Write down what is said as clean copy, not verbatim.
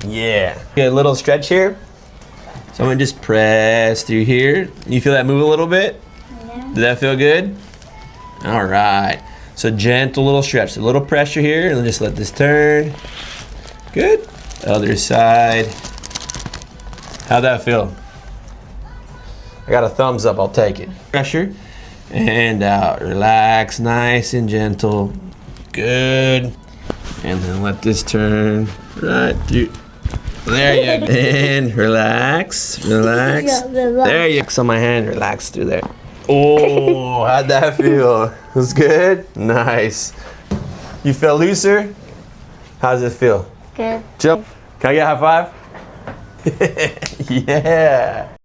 Yeah. Get a little stretch here. So I'm gonna just press through here. You feel that move a little bit? Yeah. Did that feel good? All right. So gentle little stretch, a little pressure here, and then just let this turn. Good. Other side. How'd that feel? I got a thumbs up, I'll take it. Pressure and out. Relax, nice and gentle. Good. And then let this turn right through. There you go. And relax, relax. Yeah, relax. There you go. On my hand, relax through there. Oh, how'd that feel? It was good? Nice. You feel looser? How does it feel? Good. Jump. Can I get a high five? Yeah.